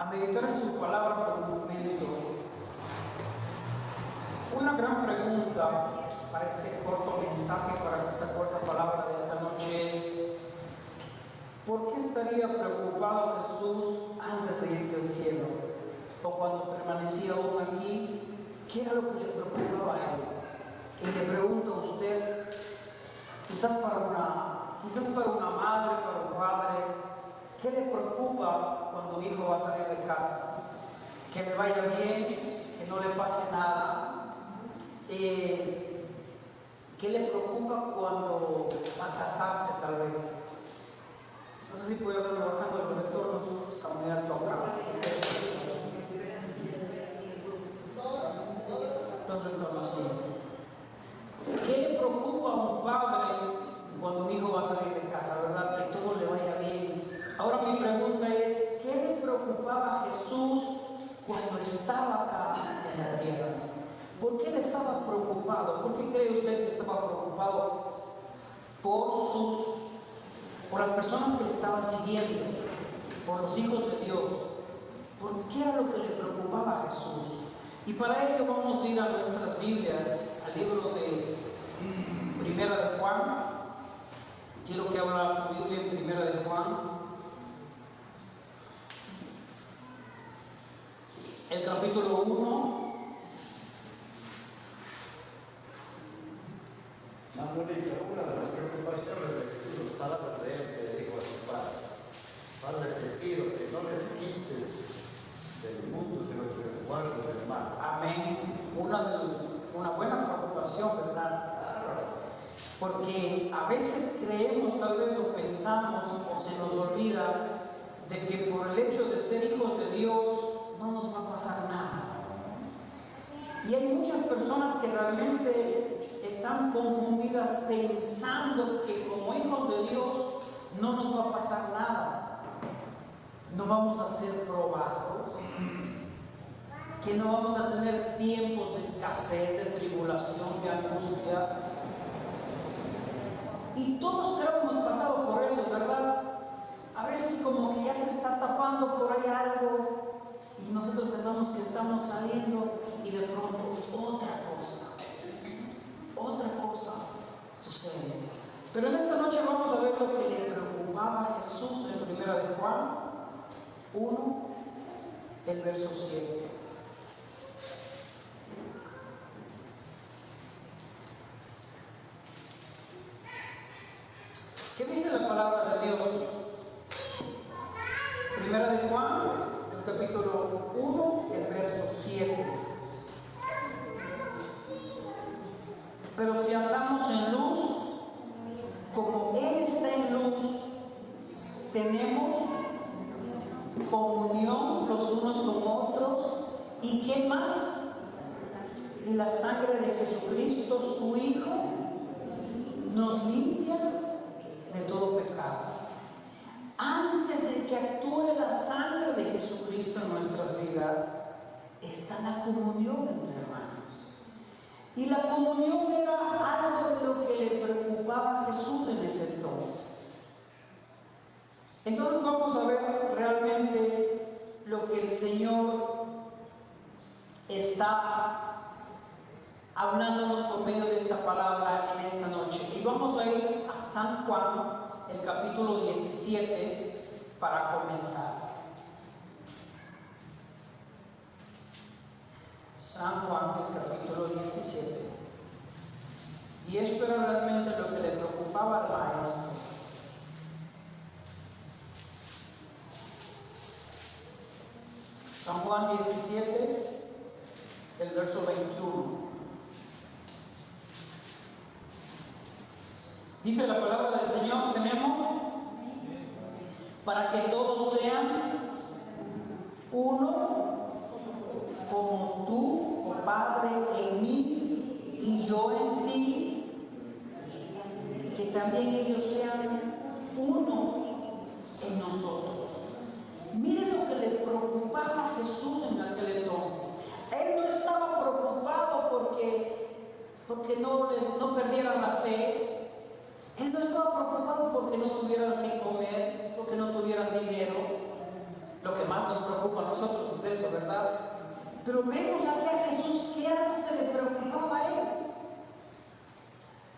a meditar en su palabra por un momento, una gran pregunta para este corto mensaje, para esta corta palabra de esta noche es: ¿por qué estaría preocupado Jesús antes de irse al cielo? O cuando permanecía aún aquí, ¿qué era lo que le preocupaba a él? Y le pregunto a usted, quizás para una madre, para un padre, ¿qué le preocupa cuando un hijo va a salir de casa? Que le vaya bien, que no le pase nada. ¿Qué le preocupa cuando va a casarse tal vez? No sé si puedes darle bajando los retornos, caminar toca. Los retornos, sí. ¿Qué le preocupa a un padre cuando un hijo va a salir de casa, verdad? Que todo le vaya bien. Ahora mi pregunta es: ¿qué le preocupaba a Jesús cuando estaba acá en la tierra? ¿Por qué él estaba preocupado? ¿Por qué cree usted que estaba preocupado? Por las personas que le estaban siguiendo, por los hijos de Dios. ¿Por qué era lo que le preocupaba a Jesús? Y para ello vamos a ir a nuestras Biblias, al libro de Primera de Juan. Quiero que abra su Biblia en Primera de Juan, el capítulo 1. Mónica, una de las preocupaciones de Jesús, palabras de él que le dijo a su padre: Padre, te pido que no les quites del mundo, sino que les guardes del mal. Amén. Una buena preocupación, ¿verdad? Porque a veces creemos, tal vez, o pensamos, o se nos olvida de que por el hecho de ser hijos de Dios no nos va a pasar nada. Y hay muchas personas que realmente están confundidas pensando que como hijos de Dios no nos va a pasar nada. No vamos a ser probados, que no vamos a tener tiempos de escasez, de tribulación, de angustia. Y todos creo que hemos pasado por eso, ¿verdad? A veces como que ya se está tapando por ahí algo y nosotros pensamos que estamos saliendo y de pronto otra cosa sucede. Pero en esta noche vamos a ver lo que le preocupaba a Jesús en Primera de Juan 1, el verso 7. ¿Qué dice la palabra de Dios? Primera de Juan, el capítulo 1, el verso 7. Pero si andamos en luz, como Él está en luz, tenemos comunión los unos con otros. ¿Y qué más? Y la sangre de Jesucristo, su Hijo, nos limpia de todo pecado. Antes de que actúe la sangre de Jesucristo en nuestras vidas, está la comunión entre hermanos. Y la comunión era algo de lo que le preocupaba a Jesús en ese entonces. Entonces vamos a ver realmente lo que el Señor está hablándonos por medio de esta palabra en esta noche. Y vamos a ir a San Juan, el capítulo 17, para comenzar. San Juan, el capítulo 17. Y esto era realmente lo que le preocupaba al maestro. San Juan 17, el verso 21. Dice la palabra del Señor: tenemos para que todos sean uno, como tú, oh Padre, en mí y yo en ti, que también ellos sean uno en nosotros. Miren lo que le preocupaba a Jesús en aquel entonces. Él no estaba preocupado porque no perdieran la fe. Él no estaba preocupado porque no tuvieran que comer, porque no tuvieran dinero. Lo que más nos preocupa preocupa a nosotros es eso, ¿verdad? Pero vemos aquí a Jesús que era lo que le preocupaba a él.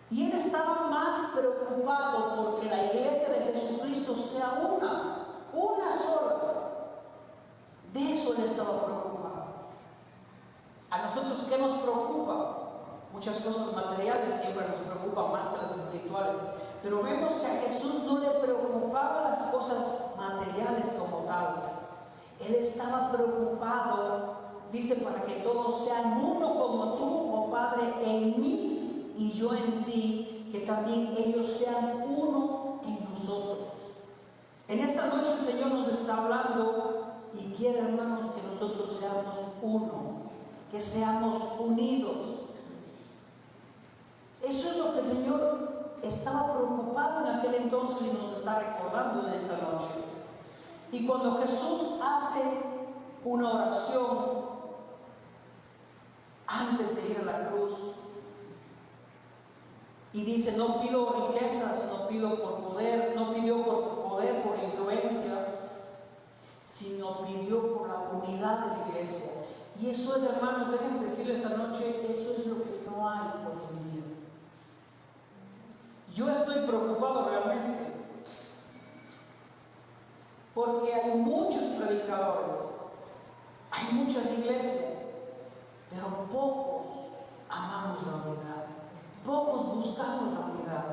Y él estaba más preocupado porque la iglesia de Jesucristo sea una sola. De eso él estaba preocupado. ¿A nosotros qué nos preocupa? Muchas cosas materiales siempre nos preocupan más que las espirituales. Pero vemos que a Jesús no le preocupaban las cosas materiales como tal. Él estaba preocupado, dice, para que todos sean uno como tú, oh Padre, en mí y yo en ti, que también ellos sean uno en nosotros. En esta noche el Señor nos está hablando y quiere, hermanos, que nosotros seamos uno, que seamos unidos. Eso es lo que el Señor estaba preocupado en aquel entonces y nos está recordando en esta noche. Y cuando Jesús hace una oración antes de ir a la cruz y dice: no pido riquezas, no pido por poder, no pidió por poder, por influencia, sino pidió por la unidad de la iglesia. Y eso es, hermanos, déjenme decirles esta noche, eso es lo que no hay hoy en día. Yo estoy preocupado realmente porque hay muchos predicadores, hay muchas iglesias, pero pocos amamos la unidad, pocos buscamos la unidad.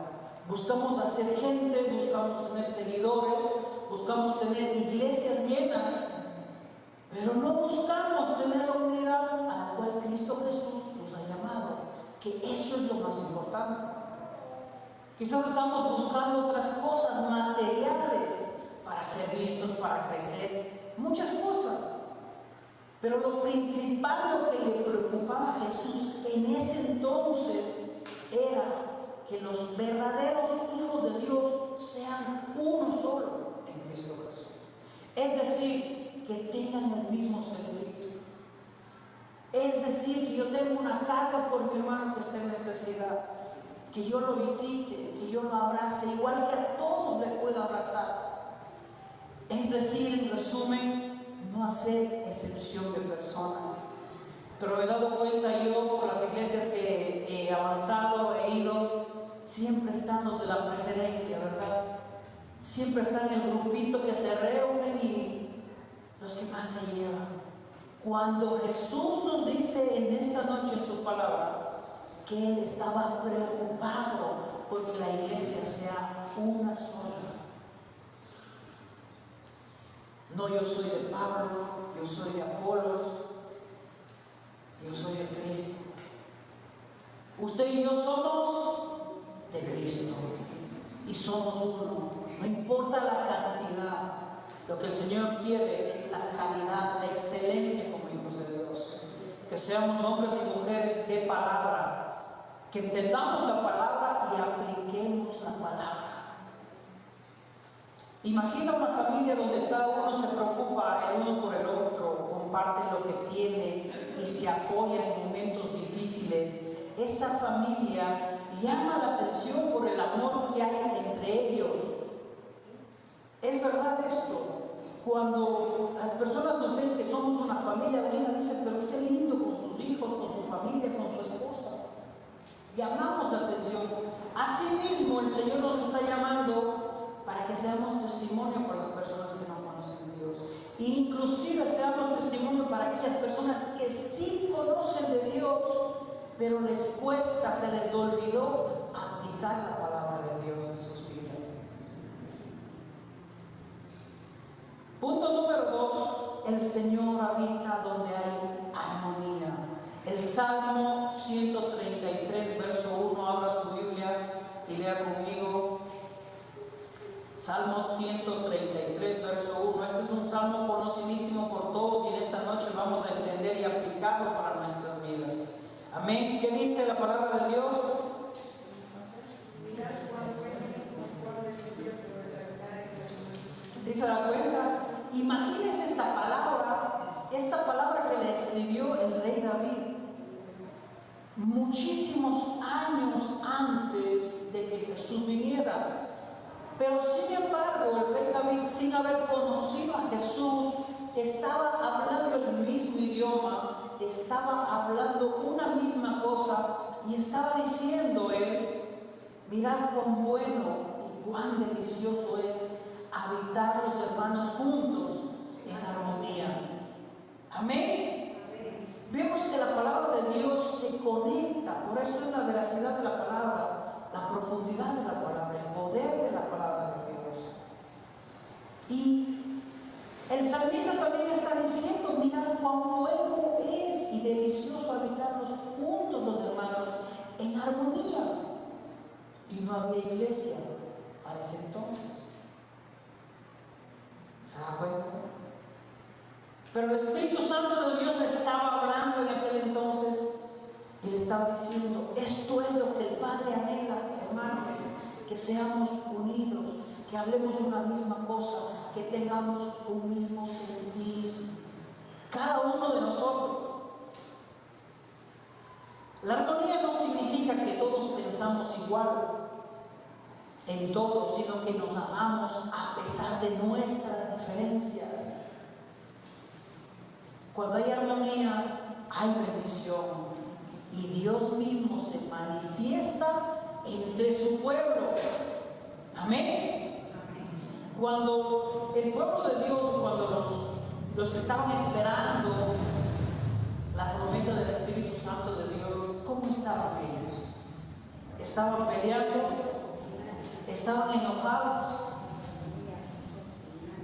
Buscamos hacer gente, buscamos tener seguidores, buscamos tener iglesias llenas, pero no buscamos tener la unidad a la cual Cristo Jesús nos ha llamado, que eso es lo más importante. Quizás estamos buscando otras cosas materiales para ser vistos, para crecer, muchas cosas. Pero lo principal, lo que le preocupaba a Jesús en ese entonces, era que los verdaderos hijos de Dios sean uno solo en Cristo Jesús. Es decir, que tengan el mismo sentir. Es decir, que yo tengo una carga por mi hermano que está en necesidad, que yo lo visite, que yo lo abrace, igual que a todos le puedo abrazar. Es decir, en resumen, no hacer excepción de persona. Pero me he dado cuenta yo, por las iglesias que he avanzado, he ido, siempre están los de la preferencia, ¿verdad? Siempre están el grupito que se reúnen y los que más se llevan. Cuando Jesús nos dice en esta noche en su palabra que Él estaba preocupado porque la iglesia sea una sola. No, yo soy de Pablo, yo soy de Apolos, yo soy de Cristo. Usted y yo somos de Cristo y somos uno. No importa la cantidad, lo que el Señor quiere es la calidad, la excelencia como hijos de Dios. Que seamos hombres y mujeres de palabra, que entendamos la palabra y apliquemos la palabra. Imagina una familia donde cada uno se preocupa el uno por el otro, comparte lo que tiene y se apoya en momentos difíciles. Esa familia llama la atención por el amor que hay entre ellos. Es verdad esto. Cuando las personas nos ven que somos una familia unida, dicen: pero usted es lindo con sus hijos, con su familia, con su esposa. Llamamos la atención. Asimismo, el Señor nos está llamando para que seamos testimonio para las personas que no conocen a Dios. E inclusive seamos testimonio para aquellas personas que sí conocen de Dios, pero les cuesta, se les olvidó aplicar la palabra de Dios en sus vidas. Punto número 2, el Señor habita donde hay armonía. El Salmo 133, verso 1, abra su Biblia y lea conmigo. Salmo 133, verso 1. Este es un salmo conocidísimo por todos y en esta noche vamos a entender y aplicarlo para nuestras vidas. Amén. ¿Qué dice la palabra de Dios? ¿Sí se da cuenta? Imagínense esta palabra que le escribió el rey David muchísimos años antes de que Jesús viniera. Pero sin embargo, el rey David, sin haber conocido a Jesús, estaba hablando el mismo idioma, estaba hablando una misma cosa y estaba diciendo él: mirad cuán bueno y cuán delicioso es habitar los hermanos juntos en armonía. Amén. Vemos que la palabra de Dios se conecta, por eso es la veracidad de la palabra, la profundidad de la palabra, el poder de la palabra de Dios. Y el salmista también está diciendo: mirad cuán bueno es y delicioso habitarlos juntos los hermanos en armonía. Y no había iglesia para ese entonces. ¿Se da cuenta? Pero el Espíritu Santo de Dios le estaba hablando en aquel entonces y le estaba diciendo: esto es lo que el Padre anhela, hermanos, que seamos unidos, que hablemos una misma cosa, que tengamos un mismo sentir, cada uno de nosotros. La armonía no significa que todos pensamos igual en todo, sino que nos amamos a pesar de nuestras diferencias. Cuando hay armonía, hay bendición y Dios mismo se manifiesta entre su pueblo. Amén. Cuando el pueblo de Dios, cuando los que estaban esperando la promesa del Espíritu Santo de Dios, ¿cómo estaban ellos? ¿Estaban peleando? ¿Estaban enojados?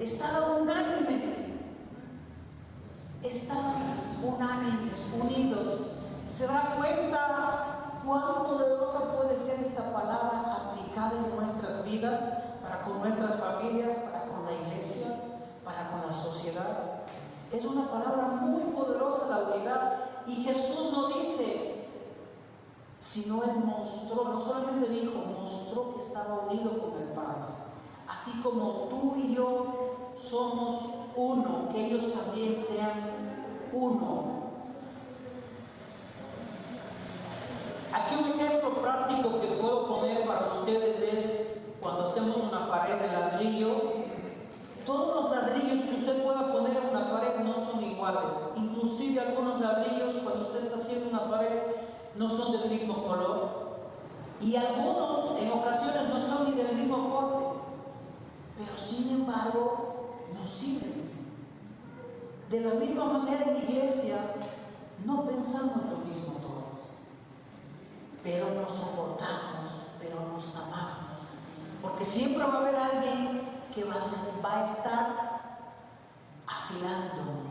¿Estaban unánimes? Estaban unánimes, unidos. ¿Se da cuenta cuán poderosa puede ser esta palabra aplicada en nuestras vidas, para con nuestras familias, para con la iglesia, para con la sociedad? Es una palabra muy poderosa, la unidad. Y Jesús no dice, sino Él mostró, no solamente dijo, mostró que estaba unido con el Padre. Así como tú y yo somos uno, que ellos también sean uno. Aquí un ejemplo práctico que puedo poner para ustedes es cuando hacemos una pared de ladrillo. Todos los ladrillos que usted pueda poner en una pared no son iguales. Inclusive algunos ladrillos, cuando usted está haciendo una pared, no son del mismo color. Y algunos en ocasiones no son ni del mismo corte. Pero sin embargo, nos sirven. De la misma manera en la iglesia, no pensamos lo mismo todos. Pero nos soportamos, pero nos amamos. Porque siempre va a haber alguien que va a estar afilando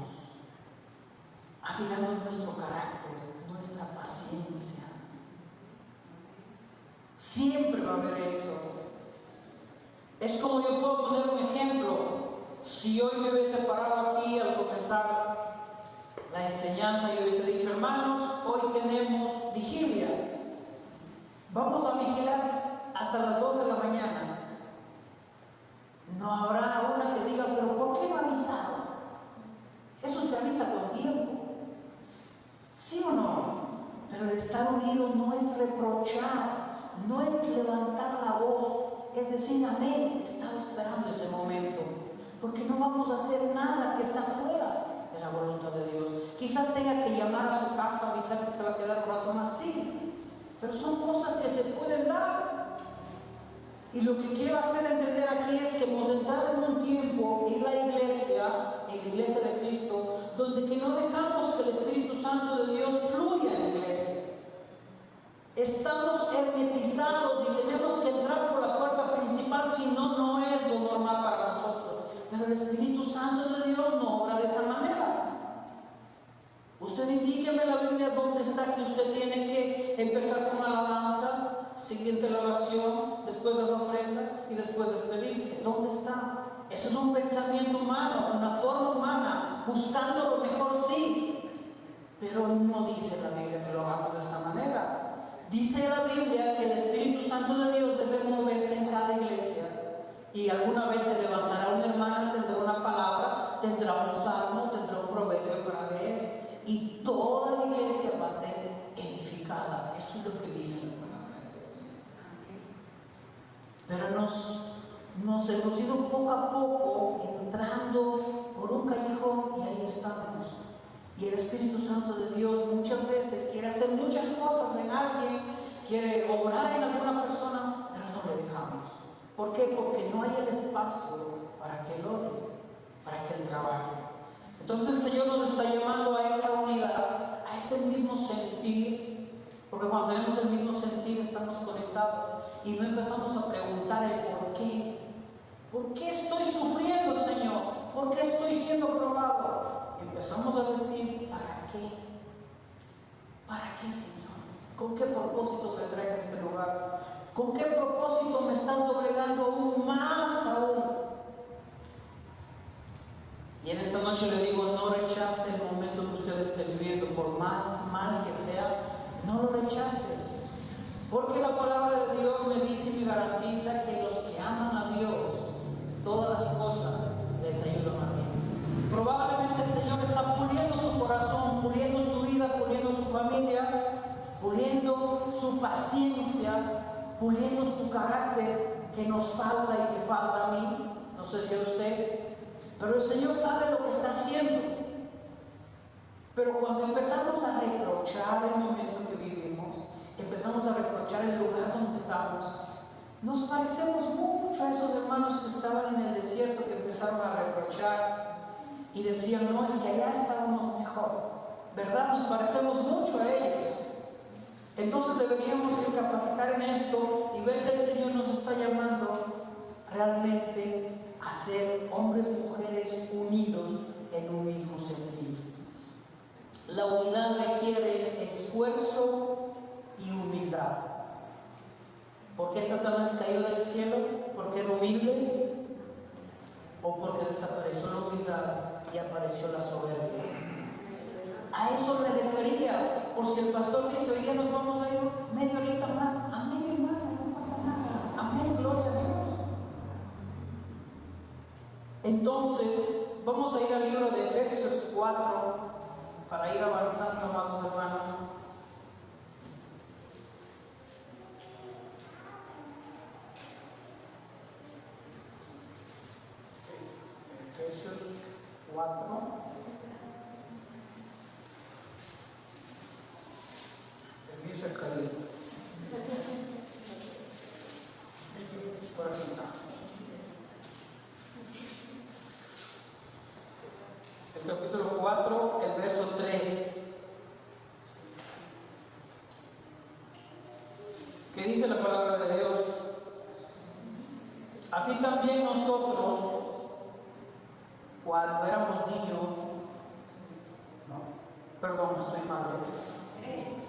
nuestro carácter, nuestra paciencia. Siempre va a haber eso. Es como yo puedo poner un ejemplo. Si hoy me hubiese parado aquí al comenzar la enseñanza y hubiese dicho: hermanos, hoy tenemos vigilia. Vamos a vigilar hasta las 2 de la mañana. No habrá una que diga: pero ¿por qué no ha avisado? Eso se avisa con tiempo. ¿Sí o no? Pero el estar unido no es reprochar, no es levantar la voz, es decir: amén, estaba esperando ese momento, porque no vamos a hacer nada que está fuera de la voluntad de Dios. Quizás tenga que llamar a su casa, avisar que se va a quedar un rato más, sí, pero son cosas que se pueden dar. Y lo que quiero hacer entender aquí es que hemos entrado en un tiempo en la iglesia de Cristo, donde que no dejamos que el Espíritu Santo de Dios fluya en la iglesia. Estamos hermetizados y tenemos que entrar por la puerta principal, si no, no es lo normal para nosotros. Pero el Espíritu Santo de Dios no obra de esa manera. Usted indíqueme la Biblia dónde está que usted tiene que empezar con alabanzas, siguiente la oración, después las ofrendas y después despedirse. ¿Dónde está? Eso es un pensamiento humano, una forma humana, buscando lo mejor, sí, pero no dice la Biblia que lo hagamos de esa manera. Dice la Biblia que el Espíritu Santo de Dios debe moverse en cada iglesia, y alguna vez se levantará una hermana, tendrá una palabra, tendrá un salmo, tendrá un proverbio para leer, y toda la iglesia va a ser edificada. Eso es lo que dice la palabra de Dios. Pero nos hemos ido poco a poco entrando por un callejón quiere obrar en alguna persona, pero no le dejamos. ¿Por qué? Porque no hay el espacio para que él ore, para que él trabaje. Entonces el Señor nos está llamando a esa unidad, a ese mismo sentir, porque cuando tenemos el mismo sentir estamos conectados y no empezamos a preguntar el por qué. ¿Por qué estoy sufriendo, Señor? ¿Por qué estoy siendo probado? Empezamos a decir, ¿para qué? ¿Para qué, Señor? ¿Con qué propósito me traes a este lugar? ¿Con qué propósito me estás doblegando aún más aún? Y en esta noche le digo, no rechace el momento que usted esté viviendo, por más mal que sea, no lo rechace. Porque la palabra de Dios me dice y me garantiza que los que aman a Dios, todas las cosas les ayudan a bien. Probablemente el Señor está puliendo su corazón, puliendo su vida, puliendo su familia, puliendo su paciencia, puliendo su carácter que nos falta y que falta a mí, no sé si a usted, pero el Señor sabe lo que está haciendo. Pero cuando empezamos a reprochar el momento que vivimos, empezamos a reprochar el lugar donde estamos, nos parecemos mucho a esos hermanos que estaban en el desierto, que empezaron a reprochar y decían, no, es que allá estábamos mejor, ¿verdad? Nos parecemos mucho a ellos. Entonces deberíamos recapacitar en esto y ver que el Señor nos está llamando realmente a ser hombres y mujeres unidos en un mismo sentido. La unidad requiere esfuerzo y humildad. ¿Por qué Satanás cayó del cielo? ¿Porque era humilde? ¿O porque desapareció la humildad y apareció la soberbia? A eso me refería. Por si el pastor dice, hoy día nos vamos a ir media horita más. Amén, hermano, no pasa nada. Amén, gloria a Dios. Entonces, vamos a ir al libro de Efesios 4 para ir avanzando, amados hermanos. Efesios 4. El mío se ha caído. Por aquí está. El capítulo 4, el verso 3. ¿Qué dice la palabra de Dios? Así también nosotros, cuando éramos niños, perdón, estoy mal,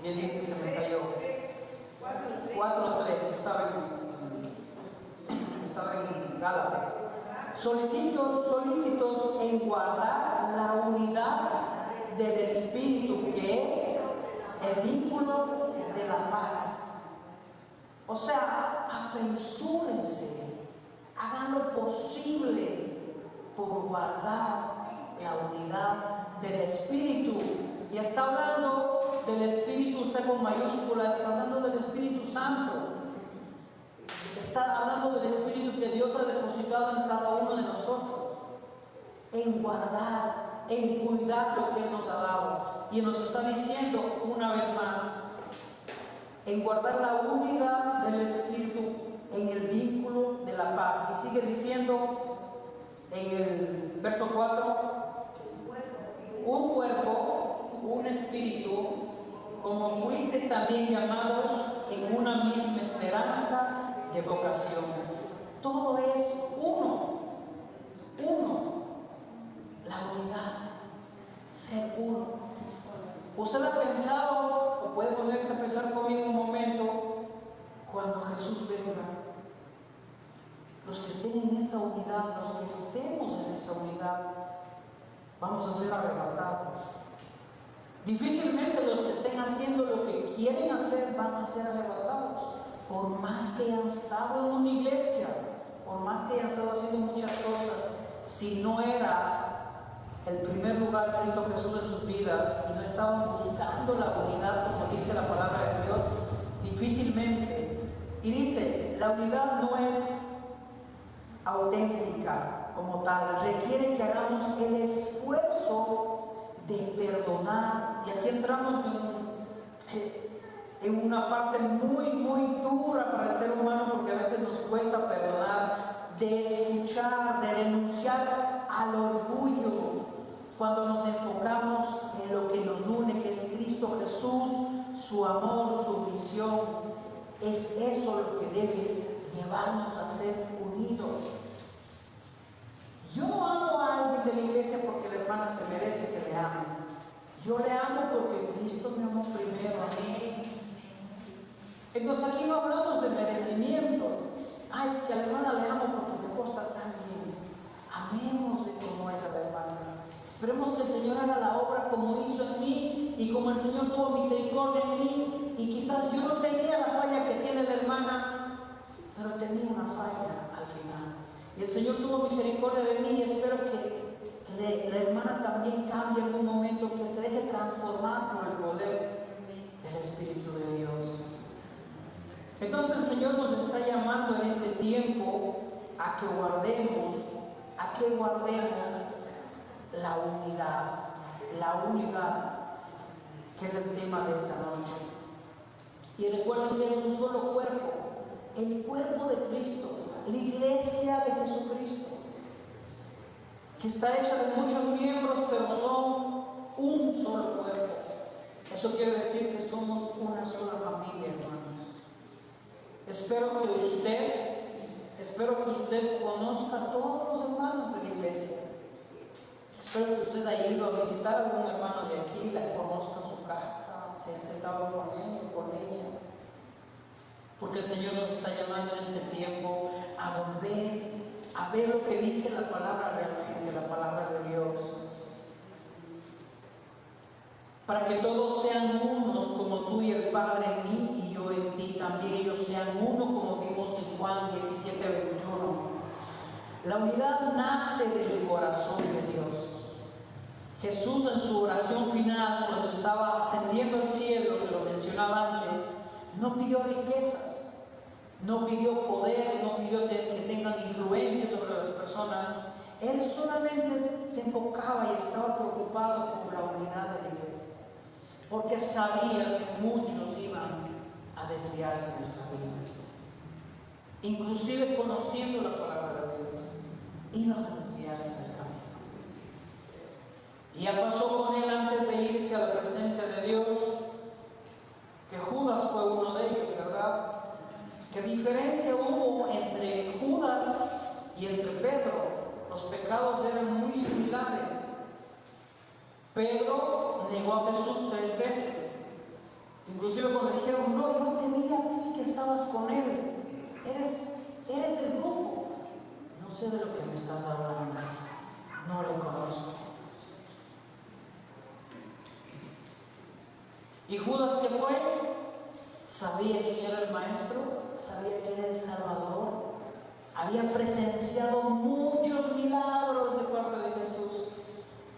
bien dije que se me cayó. 4:3, estaba en Gálatas. Solícitos en guardar la unidad del Espíritu, que es el vínculo de la paz. O sea, apresúrense, hagan lo posible por guardar la unidad del Espíritu. Y está hablando del Espíritu, usted con mayúscula, está hablando del Espíritu Santo. Está hablando del Espíritu que Dios ha depositado en cada uno de nosotros, en guardar, en cuidar lo que Él nos ha dado. Y nos está diciendo una vez más, en guardar la unidad del Espíritu, en el vínculo de la paz. Y sigue diciendo en el verso 4, un cuerpo, un espíritu, como fuisteis también llamados en una misma esperanza de vocación. Todo es uno, la unidad, ser uno. Usted ha pensado, o puede ponerse a pensar conmigo un momento, cuando Jesús venga, los que estén en esa unidad, los que estemos en esa unidad, vamos a ser arrebatados. Difícilmente los que estén haciendo lo que quieren hacer van a ser arrebatados. Por más que hayan estado en una iglesia, por más que hayan estado haciendo muchas cosas, si no era el primer lugar Cristo Jesús en sus vidas y no estaban buscando la unidad, como dice la palabra de Dios, difícilmente. Y dice, la unidad no es auténtica como tal, requiere que hagamos el esfuerzo de perdonar. Y aquí entramos en una parte muy, muy dura para el ser humano, porque a veces nos cuesta perdonar, de escuchar, de renunciar al orgullo, cuando nos enfocamos en lo que nos une, que es Cristo Jesús, su amor, su visión. Es eso lo que debe llevarnos a ser unidos. Yo no amo a alguien de la iglesia porque la hermana se merece que le ame. Yo le amo porque Cristo me amó primero a mí. Entonces aquí no hablamos de merecimientos. Es que a la hermana le amo porque se porta tan bien. Amémosle como es a la hermana. Esperemos que el Señor haga la obra como hizo en mí y como el Señor tuvo misericordia en mí. Y quizás yo no tenía la falla que tiene la hermana, pero tenía una falla al final. Y el Señor tuvo misericordia de mí y espero que la hermana también cambie en un momento, que se deje transformar por el poder del Espíritu de Dios. Entonces el Señor nos está llamando en este tiempo a que guardemos la unidad, que es el tema de esta noche. Y recuerden que es un solo cuerpo, el cuerpo de Cristo, la iglesia de Jesucristo, que está hecha de muchos miembros, pero son un solo cuerpo. Eso quiere decir que somos una sola familia, hermanos. Espero que usted conozca a todos los hermanos de la iglesia. Espero que usted haya ido a visitar a algún hermano de aquí, la conozca en su casa, se haya sentado con él o con ella. Porque el Señor nos está llamando en este tiempo a volver a ver lo que dice la palabra realmente, la palabra de Dios. Para que todos sean unos, como tú y el Padre en mí y yo en ti, también ellos sean uno, como vimos en Juan 17:21. La unidad nace del corazón de Dios. Jesús, en su oración final, cuando estaba ascendiendo al cielo, que lo mencionaba antes, no pidió riquezas, no pidió poder, no pidió que tengan influencia sobre las personas. Él solamente se enfocaba y estaba preocupado por la unidad de la iglesia, porque sabía que muchos iban a desviarse del camino. Inclusive conociendo la palabra de Dios, iban a desviarse del camino. Y ya pasó con él, antes de irse a la presencia de Dios, que Judas fue uno de ellos, ¿verdad? ¿Qué diferencia hubo entre Judas y entre Pedro? Los pecados eran muy similares. Pedro negó a Jesús 3 veces. Inclusive cuando le dijeron, no, yo te vi a ti que estabas con él. Eres del grupo. No sé de lo que me estás hablando. No le conozco. ¿Y Judas qué fue? Sabía quién era el Maestro, sabía quién era el Salvador, había presenciado muchos milagros de parte de Jesús,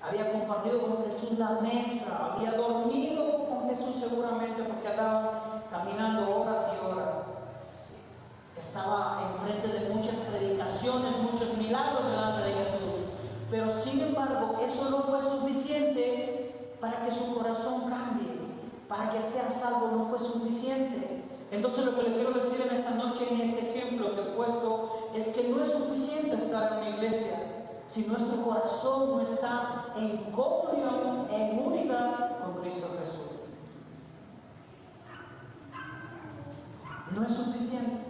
había compartido con Jesús la mesa, había dormido con Jesús seguramente porque andaba caminando horas y horas. Estaba enfrente de muchas predicaciones, muchos milagros delante de Jesús, pero sin embargo eso no fue suficiente para que su corazón cambie. Para que sea salvo no fue suficiente. Entonces lo que le quiero decir en esta noche, en este ejemplo que he puesto, es que no es suficiente estar en una iglesia si nuestro corazón no está en comunión, en unidad con Cristo Jesús. No es suficiente.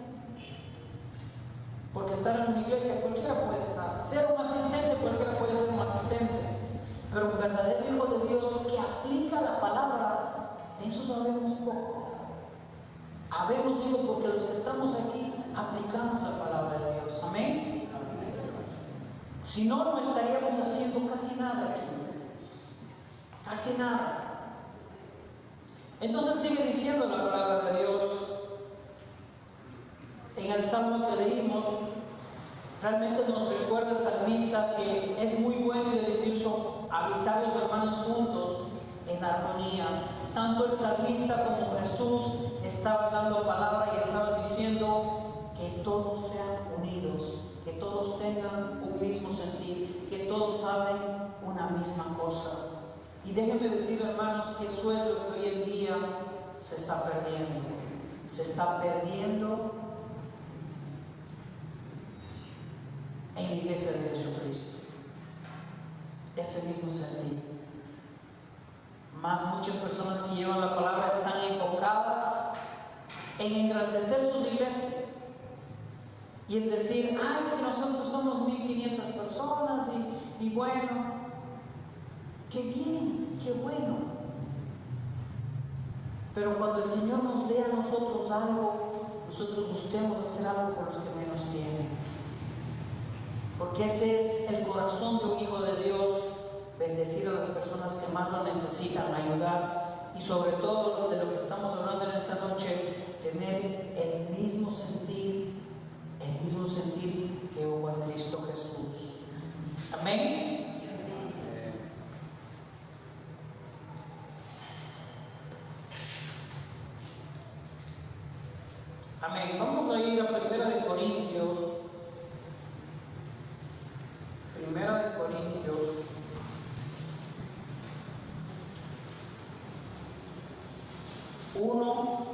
Porque estar en una iglesia cualquiera puede estar. Ser un asistente, cualquiera puede ser un asistente. Pero un verdadero hijo de Dios que aplica la palabra, de eso sabemos poco. Habemos, digo, porque los que estamos aquí aplicamos la palabra de Dios. Amén. Si no, no estaríamos haciendo casi nada aquí. Casi nada. Entonces sigue diciendo la palabra de Dios en el salmo que leímos. Realmente nos recuerda el salmista que es muy bueno y delicioso habitar los hermanos juntos en armonía. Tanto el salmista como Jesús estaban dando palabra y estaban diciendo que todos sean unidos, que todos tengan un mismo sentir, que todos hablen una misma cosa. Y déjenme decir, hermanos, que eso es lo que hoy en día se está perdiendo. Se está perdiendo en la iglesia de Jesucristo. Ese mismo sentir. Más muchas personas que llevan la palabra están enfocadas en engrandecer sus iglesias y en decir, es que nosotros somos 1500 personas y bueno, qué bien, qué bueno. Pero cuando el Señor nos dé a nosotros algo, nosotros busquemos hacer algo por los que menos tienen. Porque ese es el corazón de un hijo de Dios, bendecir a las personas que más lo necesitan, ayudar, y sobre todo de lo que estamos hablando en esta noche, tener el mismo sentir que hubo en Cristo Jesús. Amén. Amén. Vamos a ir a Primera de Corintios. Primera de Corintios. 1.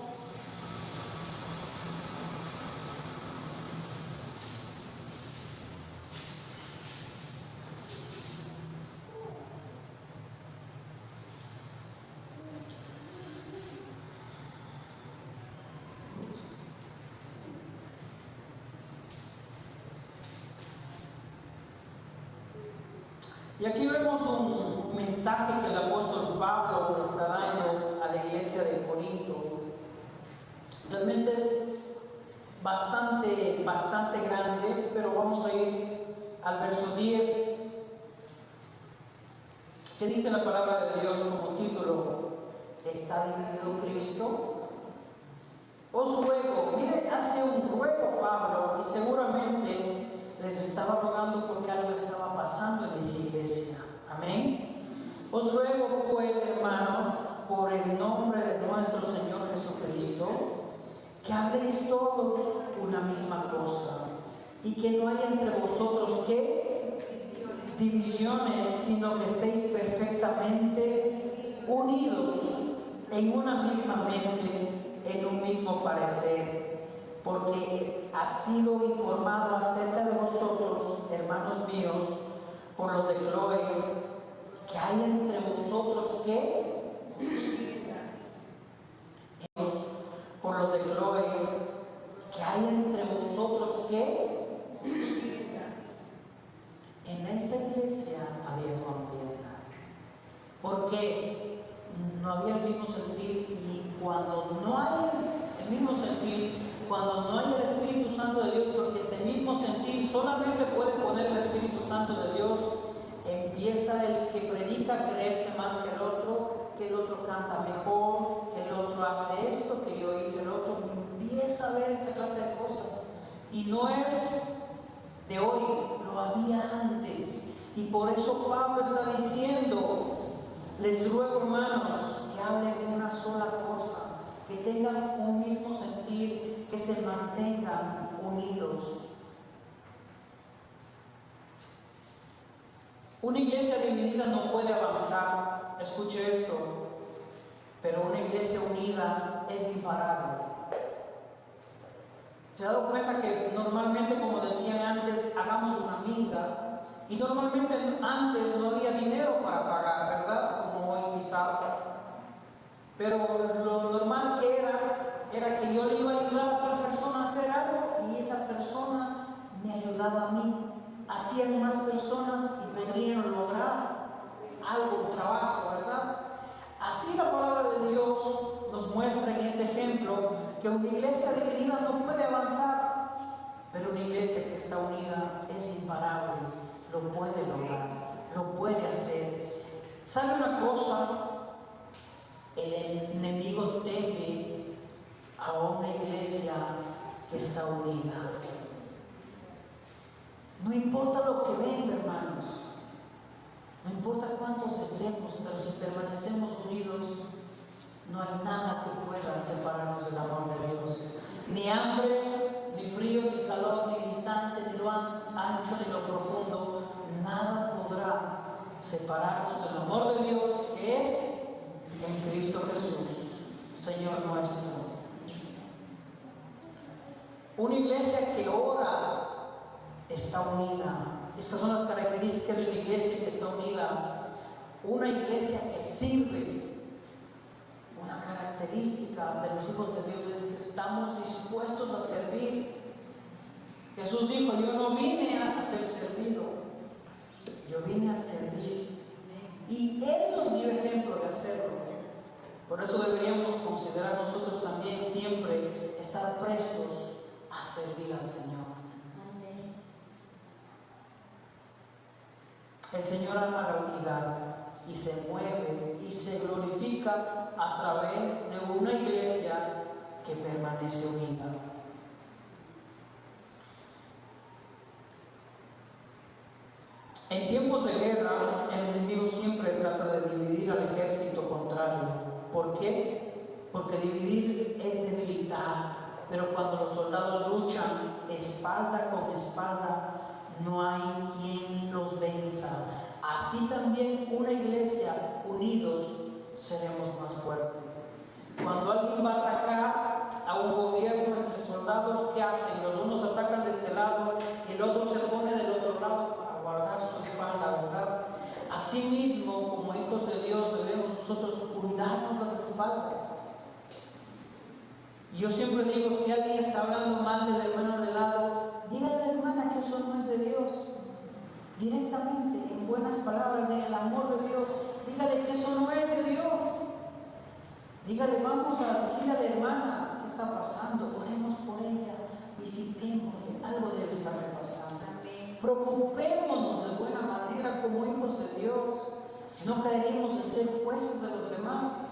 Y aquí vemos un mensaje que el apóstol Pablo está dando a la iglesia de Corinto. Realmente es bastante grande, pero vamos a ir al verso 10, que dice la palabra de Dios como título: ¿está dividido Cristo? Os ruego, mire, hace un ruego Pablo, y seguramente les estaba rogando porque algo estaba pasando en esa iglesia. Amén. Os ruego pues, hermanos, por el nombre de nuestro Señor Jesucristo, que habléis todos una misma cosa, y que no haya entre vosotros divisiones, sino que estéis perfectamente unidos en una misma mente, en un mismo parecer. Porque ha sido informado acerca de vosotros, hermanos míos, por los de Chloe, que hay entre vosotros por los de Chloe, que hay entre vosotros en esa iglesia había contiendas, porque no había el mismo sentir, y cuando no hay el mismo sentir, cuando no hay el Espíritu Santo de Dios, porque este mismo sentir solamente puede poner el Espíritu Santo de Dios, empieza el que predica a creerse más que el otro canta mejor, que el otro hace esto, que yo hice el otro, empieza a ver esa clase de cosas. Y no es de hoy, lo había antes. Y por eso Pablo está diciendo: les ruego, hermanos, que hablen una sola cosa, que tengan un mismo sentir, que se mantengan unidos. Una iglesia dividida no puede avanzar, escuche esto, pero una iglesia unida es imparable. ¿Se ha dado cuenta que normalmente, como decían antes, hagamos una amiga? Y normalmente antes no había dinero para pagar, ¿verdad? Como hoy quizás. Pero lo normal que era que yo le iba a ayudar a otra persona a hacer algo, y esa persona me ayudaba a mí. Hacían más personas y podrían lograr algo, un trabajo, ¿verdad? Así la palabra de Dios nos muestra en ese ejemplo que una iglesia dividida no puede avanzar, pero una iglesia que está unida es imparable, lo puede lograr, lo puede hacer. ¿Sabe una cosa? El enemigo teme a una iglesia que está unida. No importa lo que venga, hermanos, no importa cuántos estemos, pero si permanecemos unidos, no hay nada que pueda separarnos del amor de Dios. Ni hambre, ni frío, ni calor, ni distancia, ni lo ancho, ni lo profundo, nada podrá separarnos del amor de Dios que es en Cristo Jesús. Señor nuestro. Una iglesia que ora está unida. Estas son las características de una iglesia que está unida. Una iglesia que sirve. Una característica de los hijos de Dios es que estamos dispuestos a servir. Jesús dijo: yo no vine a ser servido, yo vine a servir. Y Él nos dio ejemplo de hacerlo. Por eso deberíamos considerar nosotros también siempre estar prestos a servir al Señor. El Señor ama la unidad y se mueve y se glorifica a través de una iglesia que permanece unida. En tiempos de guerra, el enemigo siempre trata de dividir al ejército contrario. ¿Por qué? Porque dividir es debilitar, pero cuando los soldados luchan espalda con espalda, no hay quien los venza. Así también una iglesia, unidos, seremos más fuertes. Cuando alguien va a atacar a un gobierno entre soldados, ¿qué hacen? Los unos atacan de este lado y el otro se pone del otro lado para guardar su espalda, ¿verdad? Asimismo, como hijos de Dios, debemos nosotros cuidarnos las espaldas. Y yo siempre digo, si alguien está hablando mal de la hermana de lado, dígale a la hermana que eso no es de Dios. Directamente, en buenas palabras, en el amor de Dios, dígale que eso no es de Dios. Dígale, vamos a decirle a la hermana qué está pasando, oremos por ella, visitémosle, algo debe estar pasando. Preocupémonos de buena manera como hijos de Dios, si no caeremos en ser jueces de los demás.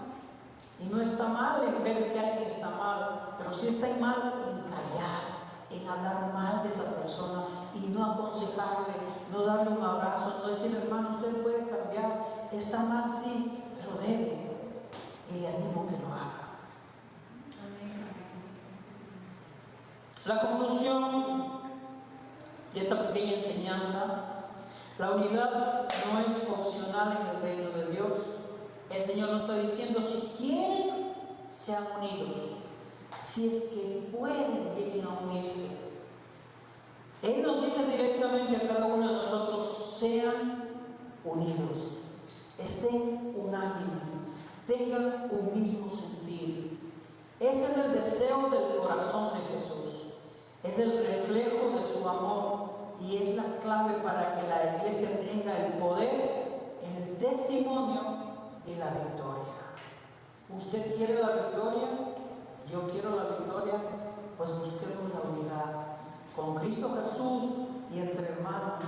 Y no está mal en ver que alguien está mal, pero sí está mal en callar, en hablar mal de esa persona y no aconsejarle, no darle un abrazo, no decirle: hermano, usted puede cambiar, está mal, sí, pero debe. Y le animo que lo haga. La conclusión de esta pequeña enseñanza: la unidad no es opcional en el reino de Dios. El Señor nos está diciendo: si quieren, sean unidos. Si es que pueden, lleguen a unirse. Él nos dice directamente a cada uno de nosotros: sean unidos, estén unánimes, tengan un mismo sentir. Ese es el deseo del corazón de Jesús. Es el reflejo de su amor y es la clave para que la iglesia tenga el poder, el testimonio y la victoria. ¿Usted quiere la victoria? Yo quiero la victoria. Pues busquemos la unidad con Cristo Jesús y entre hermanos,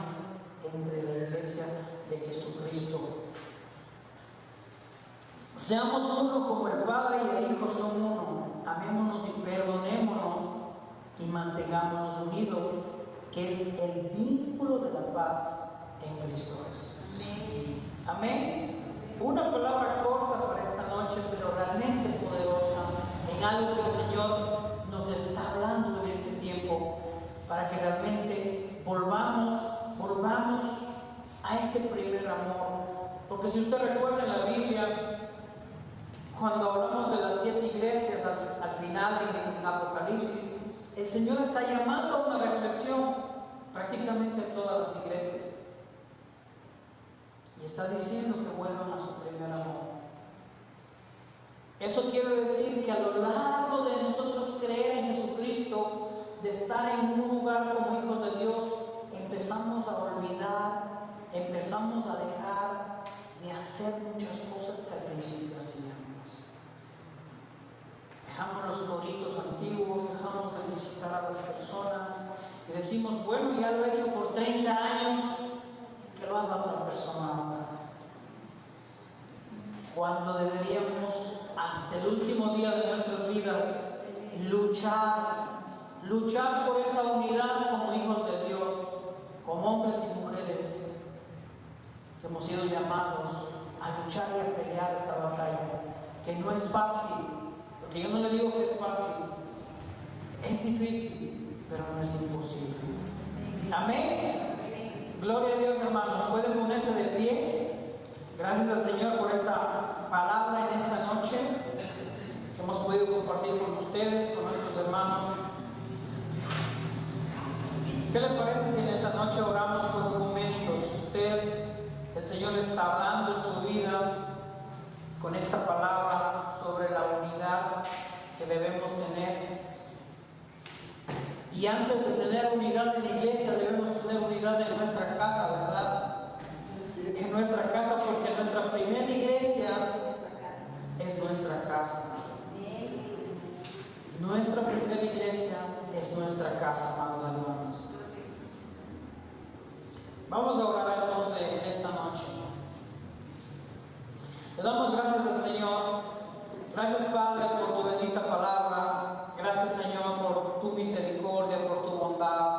entre la iglesia de Jesucristo. Seamos uno como el Padre y el Hijo son uno. Amémonos y perdonémonos y mantengámonos unidos, que es el vínculo de la paz en Cristo Jesús. Amén. Una palabra corta para esta noche, pero realmente poderosa, en algo que el Señor nos está hablando en este tiempo, para que realmente volvamos a ese primer amor. Porque si usted recuerda en la Biblia, cuando hablamos de las 7 iglesias al final en Apocalipsis, el Señor está llamando a una reflexión prácticamente a todas las iglesias. Y está diciendo que vuelvan a su primer amor. Eso quiere decir que a lo largo de nosotros creer en Jesucristo, de estar en un lugar como hijos de Dios, empezamos a olvidar, empezamos a dejar de hacer muchas cosas que al principio hacíamos. Dejamos los coritos antiguos, dejamos de visitar a las personas y decimos: bueno, ya lo he hecho por 30 años, que lo haga otra persona ahora. Cuando deberíamos, hasta el último día de nuestras vidas, luchar por esa unidad como hijos de Dios, como hombres y mujeres que hemos sido llamados a luchar y a pelear esta batalla, que no es fácil, porque yo no le digo que es fácil, es difícil, pero no es imposible. Amén. Gloria a Dios, hermanos. Pueden ponerse de pie. Gracias al Señor por esta palabra en esta noche. Hemos noche oramos por un momento. Si usted, el Señor está hablando en su vida con esta palabra sobre la unidad que debemos tener. Y antes de tener unidad en la iglesia, debemos tener unidad en nuestra casa, ¿verdad? En nuestra casa, porque nuestra primera iglesia es nuestra casa. Nuestra primera iglesia es nuestra casa, amados hermanos. Vamos a orar entonces en esta noche. Le damos gracias al Señor. Gracias, Padre, por tu bendita palabra. Gracias, Señor, por tu misericordia, por tu bondad.